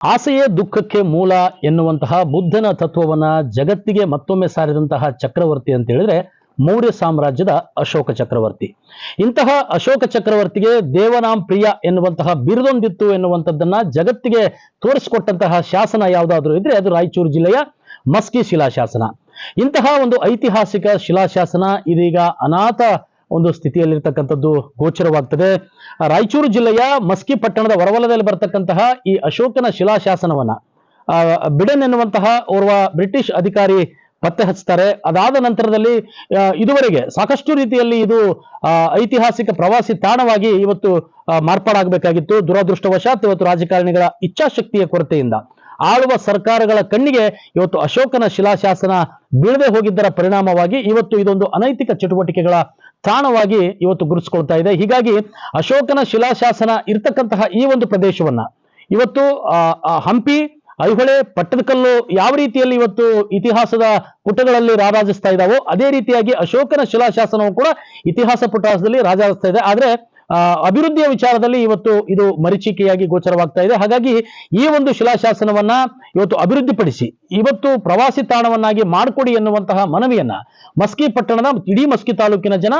ಆಸೆಯೇ ದುಃಖಕ್ಕೆ ಮೂಲ ಎನ್ನುವಂತಹ ಬುದ್ಧನ ತತ್ವವನ್ನ ಜಗತ್ತಿಗೆ ಮತ್ತೊಮ್ಮೆ ಸಾರಿದಂತಹ ಚಕ್ರವರ್ತಿ ಅಂತ ಹೇಳಿದ್ರೆ ಮೌರ್ಯ ಸಾಮ್ರಾಜ್ಯದ ಅಶೋಕ ಚಕ್ರವರ್ತಿ. ಇಂತಹ ಅಶೋಕ ಚಕ್ರವರ್ತಿಗೆ ದೇವನಾಂ ಪ್ರಿಯ ಎನ್ನುವಂತಹ ಬಿರುದೊಂದಿತ್ತು ಎನ್ನುವಂಥದ್ದನ್ನ ಜಗತ್ತಿಗೆ ತೋರಿಸಿಕೊಟ್ಟಂತಹ ಶಾಸನ ಯಾವುದಾದ್ರೂ ಇದ್ರೆ ಅದು ರಾಯಚೂರು ಜಿಲ್ಲೆಯ ಮಸ್ಕಿ ಶಿಲಾಶಾಸನ. ಇಂತಹ ಒಂದು ಐತಿಹಾಸಿಕ ಶಿಲಾಶಾಸನ ಇದೀಗ ಅನಾಥ ಒಂದು ಸ್ಥಿತಿಯಲ್ಲಿರ್ತಕ್ಕಂಥದ್ದು ಗೋಚರವಾಗ್ತದೆ. ರಾಯಚೂರು ಜಿಲ್ಲೆಯ ಮಸ್ಕಿ ಪಟ್ಟಣದ ಹೊರವಲಯದಲ್ಲಿ ಬರ್ತಕ್ಕಂತಹ ಈ ಅಶೋಕನ ಶಿಲಾಶಾಸನವನ್ನ ಬಿಡೆನ್ ಎನ್ನುವಂತಹ ಓರ್ವ ಬ್ರಿಟಿಷ್ ಅಧಿಕಾರಿ ಪತ್ತೆ ಹಚ್ತಾರೆ. ಅದಾದ ನಂತರದಲ್ಲಿ ಇದುವರೆಗೆ ಸಾಕಷ್ಟು ರೀತಿಯಲ್ಲಿ ಇದು ಐತಿಹಾಸಿಕ ಪ್ರವಾಸಿ ತಾಣವಾಗಿ ಇವತ್ತು ಮಾರ್ಪಾಡಾಗಬೇಕಾಗಿತ್ತು. ದುರದೃಷ್ಟವಶಾತ್ ಇವತ್ತು ರಾಜಕಾರಣಿಗಳ ಇಚ್ಛಾಶಕ್ತಿಯ ಕೊರತೆಯಿಂದ ಆಳುವ ಸರ್ಕಾರಗಳ ಕಣ್ಣಿಗೆ ಇವತ್ತು ಅಶೋಕನ ಶಿಲಾಶಾಸನ ಬೀಳದೆ ಹೋಗಿದ್ದರ ಪರಿಣಾಮವಾಗಿ ಇವತ್ತು ಇದೊಂದು ಅನೈತಿಕ ಚಟುವಟಿಕೆಗಳ ತಾಣವಾಗಿ ಇವತ್ತು ಗುರುತಿಸಿಕೊಳ್ತಾ ಇದೆ. ಹೀಗಾಗಿ ಅಶೋಕನ ಶಿಲಾಶಾಸನ ಇರ್ತಕ್ಕಂತಹ ಈ ಒಂದು ಪ್ರದೇಶವನ್ನ ಇವತ್ತು ಹಂಪಿ, ಐಹೊಳೆ, ಪಟ್ಟದಕಲ್ಲು ಯಾವ ರೀತಿಯಲ್ಲಿ ಇವತ್ತು ಇತಿಹಾಸದ ಪುಟಗಳಲ್ಲಿ ರಾರಾಜಿಸ್ತಾ ಇದ್ದಾವೋ ಅದೇ ರೀತಿಯಾಗಿ ಅಶೋಕನ ಶಿಲಾಶಾಸನವು ಕೂಡ ಇತಿಹಾಸ ಪುಟದಲ್ಲಿ ರಾರಾಜಿಸ್ತಾ ಇದೆ. ಆದ್ರೆ ಅಭಿವೃದ್ಧಿಯ ವಿಚಾರದಲ್ಲಿ ಇವತ್ತು ಇದು ಮರೀಚಿಕೆಯಾಗಿ ಗೋಚರವಾಗ್ತಾ ಇದೆ. ಹಾಗಾಗಿ ಈ ಒಂದು ಶಿಲಾಶಾಸನವನ್ನ ಇವತ್ತು ಅಭಿವೃದ್ಧಿಪಡಿಸಿ ಇವತ್ತು ಪ್ರವಾಸಿ ತಾಣವನ್ನಾಗಿ ಮಾಡಿಕೊಡಿ ಎನ್ನುವಂತಹ ಮನವಿಯನ್ನ ಮಸ್ಕಿ ಪಟ್ಟಣದ ಇಡೀ ಮಸ್ಕಿ ತಾಲೂಕಿನ ಜನ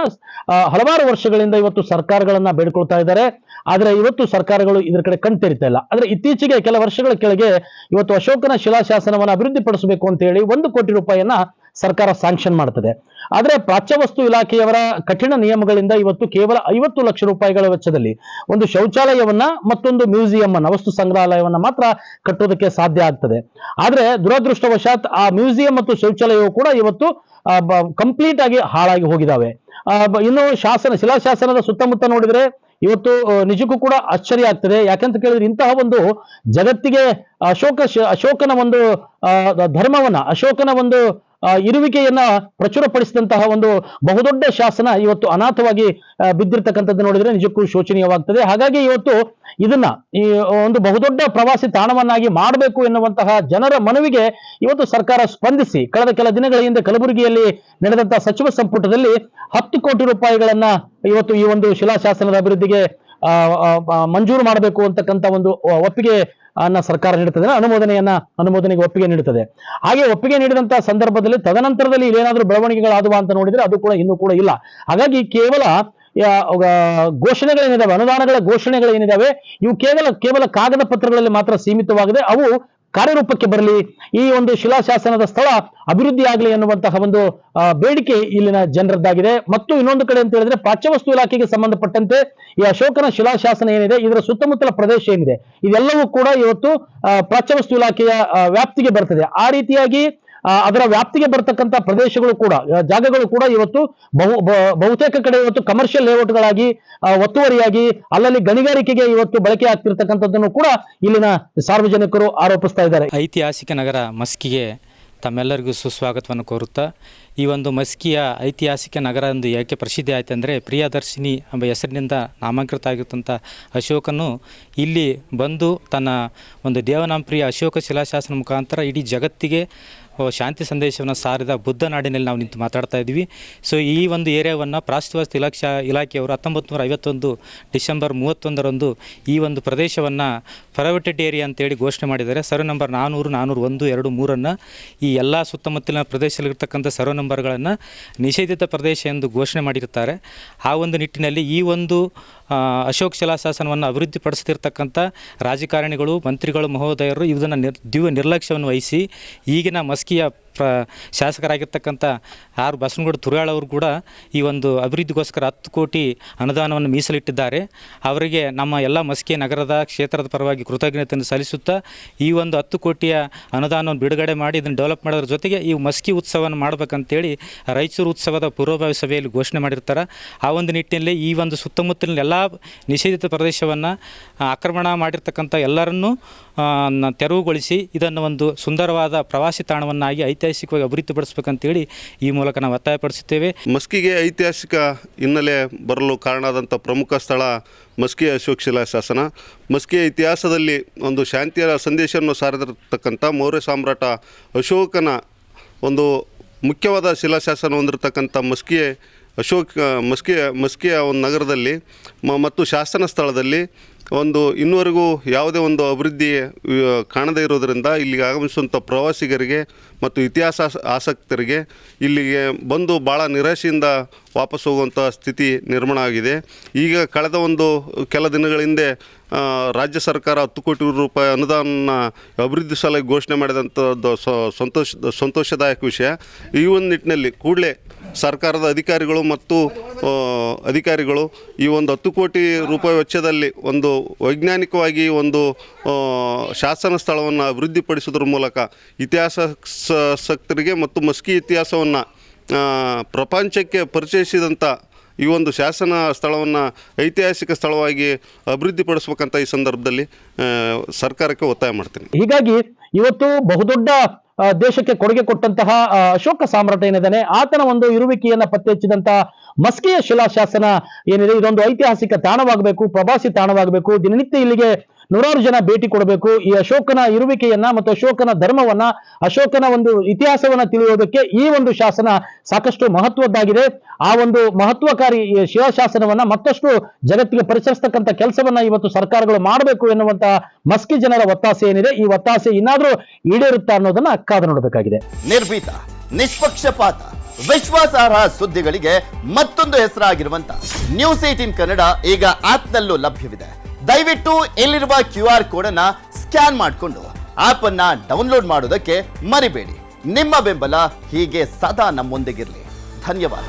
ಹಲವಾರು ವರ್ಷಗಳಿಂದ ಇವತ್ತು ಸರ್ಕಾರಗಳನ್ನ ಬೇಡ್ಕೊಳ್ತಾ ಇದ್ದಾರೆ. ಆದ್ರೆ ಇವತ್ತು ಸರ್ಕಾರಗಳು ಇದರ ಕಡೆ ಕಣ್ತೆರಿತಾ ಇಲ್ಲ. ಆದ್ರೆ ಇತ್ತೀಚೆಗೆ ಕೆಲ ವರ್ಷಗಳ ಕೆಳಗೆ ಇವತ್ತು ಅಶೋಕನ ಶಿಲಾಶಾಸನವನ್ನು ಅಭಿವೃದ್ಧಿಪಡಿಸಬೇಕು ಅಂತ ಹೇಳಿ 1 ಕೋಟಿ ರೂಪಾಯಿಯನ್ನ ಸರ್ಕಾರ ಸ್ಯಾಂಕ್ಷನ್ ಮಾಡ್ತದೆ. ಆದ್ರೆ ಪ್ರಾಚ್ಯವಸ್ತು ಇಲಾಖೆಯವರ ಕಠಿಣ ನಿಯಮಗಳಿಂದ ಇವತ್ತು ಕೇವಲ 50 ಲಕ್ಷ ರೂಪಾಯಿಗಳ ವೆಚ್ಚದಲ್ಲಿ ಒಂದು ಶೌಚಾಲಯವನ್ನ ಮತ್ತೊಂದು ಮ್ಯೂಸಿಯಂ ಅನ್ನ ವಸ್ತು ಸಂಗ್ರಹಾಲಯವನ್ನ ಮಾತ್ರ ಕಟ್ಟೋದಕ್ಕೆ ಸಾಧ್ಯ ಆಗ್ತದೆ. ಆದ್ರೆ ದುರದೃಷ್ಟವಶಾತ್ ಆ ಮ್ಯೂಸಿಯಂ ಮತ್ತು ಶೌಚಾಲಯವು ಕೂಡ ಇವತ್ತು ಕಂಪ್ಲೀಟ್ ಆಗಿ ಹಾಳಾಗಿ ಹೋಗಿದಾವೆ. ಇನ್ನು ಶಿಲಾಶಾಸನದ ಸುತ್ತಮುತ್ತ ನೋಡಿದ್ರೆ ಇವತ್ತು ನಿಜಕ್ಕೂ ಕೂಡ ಆಶ್ಚರ್ಯ ಆಗ್ತದೆ. ಯಾಕಂತ ಕೇಳಿದ್ರೆ ಇಂತಹ ಒಂದು ಜಗತ್ತಿಗೆ ಅಶೋಕನ ಒಂದು ಧರ್ಮವನ್ನ, ಅಶೋಕನ ಒಂದು ಇರುವಿಕೆಯನ್ನ ಪ್ರಚುರಪಡಿಸಿದಂತಹ ಒಂದು ಬಹುದೊಡ್ಡ ಶಾಸನ ಇವತ್ತು ಅನಾಥವಾಗಿ ಬಿದ್ದಿರ್ತಕ್ಕಂಥದ್ದು ನೋಡಿದ್ರೆ ನಿಜಕ್ಕೂ ಶೋಚನೀಯವಾಗ್ತದೆ. ಹಾಗಾಗಿ ಇವತ್ತು ಇದನ್ನ ಈ ಒಂದು ಬಹುದೊಡ್ಡ ಪ್ರವಾಸಿ ತಾಣವನ್ನಾಗಿ ಮಾಡಬೇಕು ಎನ್ನುವಂತಹ ಜನರ ಮನವಿಗೆ ಇವತ್ತು ಸರ್ಕಾರ ಸ್ಪಂದಿಸಿ ಕಳೆದ ಕೆಲ ದಿನಗಳ ಹಿಂದೆ ಕಲಬುರಗಿಯಲ್ಲಿ ನಡೆದಂತಹ ಸಚಿವ ಸಂಪುಟದಲ್ಲಿ 10 ಕೋಟಿ ರೂಪಾಯಿಗಳನ್ನ ಇವತ್ತು ಈ ಒಂದು ಶಿಲಾಶಾಸನದ ಅಭಿವೃದ್ಧಿಗೆ ಮಂಜೂರು ಮಾಡಬೇಕು ಅಂತಕ್ಕಂಥ ಒಂದು ಒಪ್ಪಿಗೆ ಸರ್ಕಾರ ನೀಡುತ್ತದೆ, ಅನುಮೋದನೆಗೆ ಒಪ್ಪಿಗೆ ನೀಡುತ್ತದೆ. ಹಾಗೆ ಒಪ್ಪಿಗೆ ನೀಡಿದಂತಹ ಸಂದರ್ಭದಲ್ಲಿ ತದನಂತರದಲ್ಲಿ ಏನಾದರೂ ಬೆಳವಣಿಗೆಗಳಾದುವ ಅಂತ ನೋಡಿದ್ರೆ ಅದು ಕೂಡ ಇನ್ನೂ ಕೂಡ ಇಲ್ಲ. ಹಾಗಾಗಿ ಕೇವಲ ಘೋಷಣೆಗಳೇನಿದಾವೆ, ಅನುದಾನಗಳ ಘೋಷಣೆಗಳೇನಿದಾವೆ ಇವು ಕೇವಲ ಕಾಗದ ಪತ್ರಗಳಲ್ಲಿ ಮಾತ್ರ ಸೀಮಿತವಾಗಿದೆ. ಅವು ಕಾರ್ಯರೂಪಕ್ಕೆ ಬರಲಿ, ಈ ಒಂದು ಶಿಲಾಶಾಸನದ ಸ್ಥಳ ಅಭಿವೃದ್ಧಿ ಆಗಲಿ ಎನ್ನುವಂತಹ ಒಂದು ಬೇಡಿಕೆ ಇಲ್ಲಿನ ಜನರದ್ದಾಗಿದೆ. ಮತ್ತು ಇನ್ನೊಂದು ಕಡೆ ಅಂತ ಹೇಳಿದ್ರೆ ಪ್ರಾಚ್ಯವಸ್ತು ಇಲಾಖೆಗೆ ಸಂಬಂಧಪಟ್ಟಂತೆ ಈ ಅಶೋಕನ ಶಿಲಾಶಾಸನ ಏನಿದೆ ಇದರ ಸುತ್ತಮುತ್ತಲ ಪ್ರದೇಶ ಏನಿದೆ ಇದೆಲ್ಲವೂ ಕೂಡ ಇವತ್ತು ಪ್ರಾಚ್ಯವಸ್ತು ಇಲಾಖೆಯ ವ್ಯಾಪ್ತಿಗೆ ಬರ್ತದೆ. ಆ ರೀತಿಯಾಗಿ ಅದರ ವ್ಯಾಪ್ತಿಗೆ ಬರ್ತಕ್ಕಂಥ ಪ್ರದೇಶಗಳು ಕೂಡ, ಜಾಗಗಳು ಕೂಡ ಇವತ್ತು ಬಹುತೇಕ ಕಡೆ ಇವತ್ತು ಕಮರ್ಷಿಯಲ್ ಲೇಔಟ್ಗಳಾಗಿ ಒತ್ತುವರಿಯಾಗಿ ಅಲ್ಲಲ್ಲಿ ಗಣಿಗಾರಿಕೆಗೆ ಇವತ್ತು ಬಳಕೆ ಆಗ್ತಿರ್ತಕ್ಕಂಥದ್ದನ್ನು ಕೂಡ ಇಲ್ಲಿನ ಸಾರ್ವಜನಿಕರು ಆರೋಪಿಸ್ತಾ ಇದ್ದಾರೆ. ಐತಿಹಾಸಿಕ ನಗರ ಮಸ್ಕಿಗೆ ತಮ್ಮೆಲ್ಲರಿಗೂ ಸುಸ್ವಾಗತವನ್ನು ಕೋರುತ್ತಾ, ಈ ಒಂದು ಮಸ್ಕಿಯ ಐತಿಹಾಸಿಕ ನಗರ ಎಂದು ಏಕೆ ಪ್ರಸಿದ್ಧಿ ಆಯಿತು ಅಂದರೆ ಪ್ರಿಯದರ್ಶಿನಿ ಎಂಬ ಹೆಸರಿನಿಂದ ನಾಮಾಂಕೃತ ಆಗಿರ್ತಂಥ ಅಶೋಕನು ಇಲ್ಲಿ ಬಂದು ತನ್ನ ಒಂದು ದೇವನಾಂಪ್ರಿಯ ಅಶೋಕ ಶಿಲಾಶಾಸನ ಮುಖಾಂತರ ಇಡೀ ಜಗತ್ತಿಗೆ ಶಾಂತಿ ಸಂದೇಶವನ್ನು ಸಾರಿದ ಬುದ್ಧ ನಾಡಿನಲ್ಲಿ ನಾವು ನಿಂತು ಮಾತಾಡ್ತಾ ಇದ್ವಿ. ಸೊ ಈ ಒಂದು ಏರಿಯಾವನ್ನು ಪ್ರಾಚ್ಯವಸ್ತು ಇಲಾಖೆಯವರು 1951 ಡಿಸೆಂಬರ್ 31ರಂದು ಈ ಒಂದು ಪ್ರದೇಶವನ್ನು ಪ್ರೈವೇಟೆಡ್ ಏರಿಯಾ ಅಂತೇಳಿ ಘೋಷಣೆ ಮಾಡಿದ್ದಾರೆ. ಸರ್ವೆ ನಂಬರ್ 400, 401, 2, 3 ಈ ಎಲ್ಲ ಸುತ್ತಮುತ್ತಲಿನ ಪ್ರದೇಶದಲ್ಲಿರ್ತಕ್ಕಂಥ ಸರ್ವೆ ನಂಬರ್ಗಳನ್ನು ನಿಷೇಧಿತ ಪ್ರದೇಶ ಎಂದು ಘೋಷಣೆ ಮಾಡಿರುತ್ತಾರೆ. ಆ ಒಂದು ನಿಟ್ಟಿನಲ್ಲಿ ಈ ಒಂದು ಅಶೋಕ್ ಶಿಲಾಶಾಸನವನ್ನು ಅಭಿವೃದ್ಧಿಪಡಿಸ್ತಿರ್ತಕ್ಕಂಥ ರಾಜಕಾರಣಿಗಳು, ಮಂತ್ರಿಗಳು, ಮಹೋದಯರು ಇದನ್ನು ದಿವ್ಯ ನಿರ್ಲಕ್ಷ್ಯವನ್ನು ವಹಿಸಿ ಈಗಿನ ಮಸ್ಕಿಯ ಶಾಸಕರಾಗಿರ್ತಕ್ಕಂಥ ಆರ್ ಬಸವನಗೌಡ ತುರ್ಯಾಳ್ ಅವರು ಕೂಡ ಈ ಒಂದು ಅಭಿವೃದ್ಧಿಗೋಸ್ಕರ 10 ಕೋಟಿ ಅನುದಾನವನ್ನು ಮೀಸಲಿಟ್ಟಿದ್ದಾರೆ. ಅವರಿಗೆ ನಮ್ಮ ಎಲ್ಲ ಮಸ್ಕಿ ನಗರದ ಕ್ಷೇತ್ರದ ಪರವಾಗಿ ಕೃತಜ್ಞತೆಯನ್ನು ಸಲ್ಲಿಸುತ್ತಾ ಈ ಒಂದು 10 ಕೋಟಿಯ ಅನುದಾನವನ್ನು ಬಿಡುಗಡೆ ಮಾಡಿ ಇದನ್ನು ಡೆವಲಪ್ ಮಾಡೋದ್ರ ಜೊತೆಗೆ ಈ ಮಸ್ಕಿ ಉತ್ಸವವನ್ನು ಮಾಡಬೇಕಂತೇಳಿ ರಾಯಚೂರು ಉತ್ಸವದ ಪೂರ್ವಭಾವಿ ಸಭೆಯಲ್ಲಿ ಘೋಷಣೆ ಮಾಡಿರ್ತಾರೆ. ಆ ಒಂದು ನಿಟ್ಟಿನಲ್ಲಿ ಈ ಒಂದು ಸುತ್ತಮುತ್ತಲಿನ ಎಲ್ಲ ನಿಷೇಧಿತ ಪ್ರದೇಶವನ್ನು ಆಕ್ರಮಣ ಮಾಡಿರ್ತಕ್ಕಂಥ ಎಲ್ಲರನ್ನೂ ತೆರವುಗೊಳಿಸಿ ಇದನ್ನು ಒಂದು ಸುಂದರವಾದ ಪ್ರವಾಸಿ ತಾಣವನ್ನಾಗಿ ಐತಿಹಾಸಿಕವಾಗಿ ಅಭಿವೃದ್ಧಿಪಡಿಸಬೇಕಂತೇಳಿ ಈ ಮೂಲಕ ನಾವು ಒತ್ತಾಯಪಡಿಸುತ್ತೇವೆ. ಮಸ್ಕಿಗೆ ಐತಿಹಾಸಿಕ ಹಿನ್ನೆಲೆ ಬರಲು ಕಾರಣವಾದಂಥ ಪ್ರಮುಖ ಸ್ಥಳ ಮಸ್ಕಿ ಅಶೋಕ ಶಿಲಾಶಾಸನ. ಮಸ್ಕಿಯ ಇತಿಹಾಸದಲ್ಲಿ ಒಂದು ಶಾಂತಿಯ ಸಂದೇಶವನ್ನು ಸಾರಿದಿರತಕ್ಕಂಥ ಮೌರ್ಯ ಸಾಮ್ರಾಟ ಅಶೋಕನ ಒಂದು ಮುಖ್ಯವಾದ ಶಿಲಾಶಾಸನ ಹೊಂದಿರತಕ್ಕಂಥ ಮಸ್ಕಿಯ ಒಂದು ನಗರದಲ್ಲಿ ಮತ್ತು ಶಾಸನ ಸ್ಥಳದಲ್ಲಿ ಒಂದು ಇನ್ನುವರೆಗೂ ಯಾವುದೇ ಒಂದು ಅಭಿವೃದ್ಧಿ ಕಾಣದೇ ಇರೋದರಿಂದ ಇಲ್ಲಿಗೆ ಆಗಮಿಸುವಂಥ ಪ್ರವಾಸಿಗರಿಗೆ ಮತ್ತು ಇತಿಹಾಸ ಆಸಕ್ತರಿಗೆ ಇಲ್ಲಿಗೆ ಬಂದು ಭಾಳ ನಿರಾಶೆಯಿಂದ ವಾಪಸ್ ಹೋಗುವಂಥ ಸ್ಥಿತಿ ನಿರ್ಮಾಣ ಆಗಿದೆ. ಈಗ ಕಳೆದ ಕೆಲ ದಿನಗಳ ಹಿಂದೆ ರಾಜ್ಯ ಸರ್ಕಾರ 10 ಕೋಟಿ ರೂಪಾಯಿ ಅನುದಾನ ಅಭಿವೃದ್ಧಿ ಸಲುವಾಗಿ ಘೋಷಣೆ ಮಾಡಿದಂಥದ್ದು ಸಂತೋಷದಾಯಕ ವಿಷಯ. ಈ ಒಂದು ನಿಟ್ಟಿನಲ್ಲಿ ಕೂಡಲೇ ಸರ್ಕಾರದ ಅಧಿಕಾರಿಗಳು ಮತ್ತು ಅಧಿಕಾರಿಗಳು ಈ ಒಂದು 10 ಕೋಟಿ ರೂಪಾಯಿ ವೆಚ್ಚದಲ್ಲಿ ಒಂದು ವೈಜ್ಞಾನಿಕವಾಗಿ ಒಂದು ಶಾಸನ ಸ್ಥಳವನ್ನು ಅಭಿವೃದ್ಧಿಪಡಿಸೋದ್ರ ಮೂಲಕ ಇತಿಹಾಸಾಸಕ್ತರಿಗೆ ಮತ್ತು ಮಸ್ಕಿ ಇತಿಹಾಸವನ್ನು ಪ್ರಪಂಚಕ್ಕೆ ಪರಿಚಯಿಸಿದಂಥ ಈ ಒಂದು ಶಾಸನ ಸ್ಥಳವನ್ನು ಐತಿಹಾಸಿಕ ಸ್ಥಳವಾಗಿ ಅಭಿವೃದ್ಧಿಪಡಿಸ್ಬೇಕಂತ ಈ ಸಂದರ್ಭದಲ್ಲಿ ಸರ್ಕಾರಕ್ಕೆ ಒತ್ತಾಯ ಮಾಡ್ತೀನಿ. ಹೀಗಾಗಿ ಇವತ್ತು ಬಹುದೊಡ್ಡ ದೇಶಕ್ಕೆ ಕೊಡುಗೆ ಕೊಟ್ಟಂತಹ ಅಶೋಕ ಸಾಮ್ರಾಟ ಏನಿದ್ದಾನೆ ಆತನ ಒಂದು ಇರುವಿಕೆಯನ್ನ ಪತ್ತೆ ಹಚ್ಚಿದಂತಹ ಮಸ್ಕಿಯ ಶಿಲಾಶಾಸನ ಏನಿದೆ ಇದೊಂದು ಐತಿಹಾಸಿಕ ತಾಣವಾಗಬೇಕು, ಪ್ರವಾಸಿ ತಾಣವಾಗಬೇಕು. ದಿನನಿತ್ಯ ಇಲ್ಲಿಗೆ ನೂರಾರು ಜನ ಭೇಟಿ ಕೊಡಬೇಕು. ಈ ಅಶೋಕನ ಇರುವಿಕೆಯನ್ನ ಮತ್ತು ಅಶೋಕನ ಧರ್ಮವನ್ನ, ಅಶೋಕನ ಒಂದು ಇತಿಹಾಸವನ್ನ ತಿಳಿಯೋದಕ್ಕೆ ಈ ಒಂದು ಶಾಸನ ಸಾಕಷ್ಟು ಮಹತ್ವದ್ದಾಗಿದೆ. ಆ ಒಂದು ಮಹತ್ವಕಾರಿ ಶಿಲಾಶಾಸನವನ್ನ ಮತ್ತಷ್ಟು ಜಗತ್ತಿಗೆ ಪರಿಚಯಿಸ್ತಕ್ಕಂಥ ಕೆಲಸವನ್ನ ಇವತ್ತು ಸರ್ಕಾರಗಳು ಮಾಡಬೇಕು ಎನ್ನುವಂತ ಮಸ್ಕಿ ಜನರ ಒತ್ತಾಸೆ ಏನಿದೆ, ಈ ಒತ್ತಾಸೆ ಇನ್ನಾದ್ರೂ ಈಡೇರುತ್ತಾ ಅನ್ನೋದನ್ನ ಕಾದು ನೋಡಬೇಕಾಗಿದೆ. ನಿರ್ಭೀತ, ನಿಷ್ಪಕ್ಷಪಾತ, ವಿಶ್ವಾಸಾರ್ಹ ಸುದ್ದಿಗಳಿಗೆ ಮತ್ತೊಂದು ಹೆಸರಾಗಿರುವಂತ ನ್ಯೂಸ್ 18 ಕನ್ನಡ ಈಗ ಆಪ್ನಲ್ಲೂ ಲಭ್ಯವಿದೆ. ದಯವಿಟ್ಟು ಇಲ್ಲಿರುವ QR ಕೋಡ್ ಅನ್ನ ಸ್ಕ್ಯಾನ್ ಮಾಡಿಕೊಂಡು ಆಪ್ ಅನ್ನ ಡೌನ್ಲೋಡ್ ಮಾಡೋದಕ್ಕೆ ಮರಿಬೇಡಿ. ನಿಮ್ಮ ಬೆಂಬಲ ಹೀಗೆ ಸದಾ ನಮ್ಮೊಂದಿಗಿರಲಿ. ಧನ್ಯವಾದ.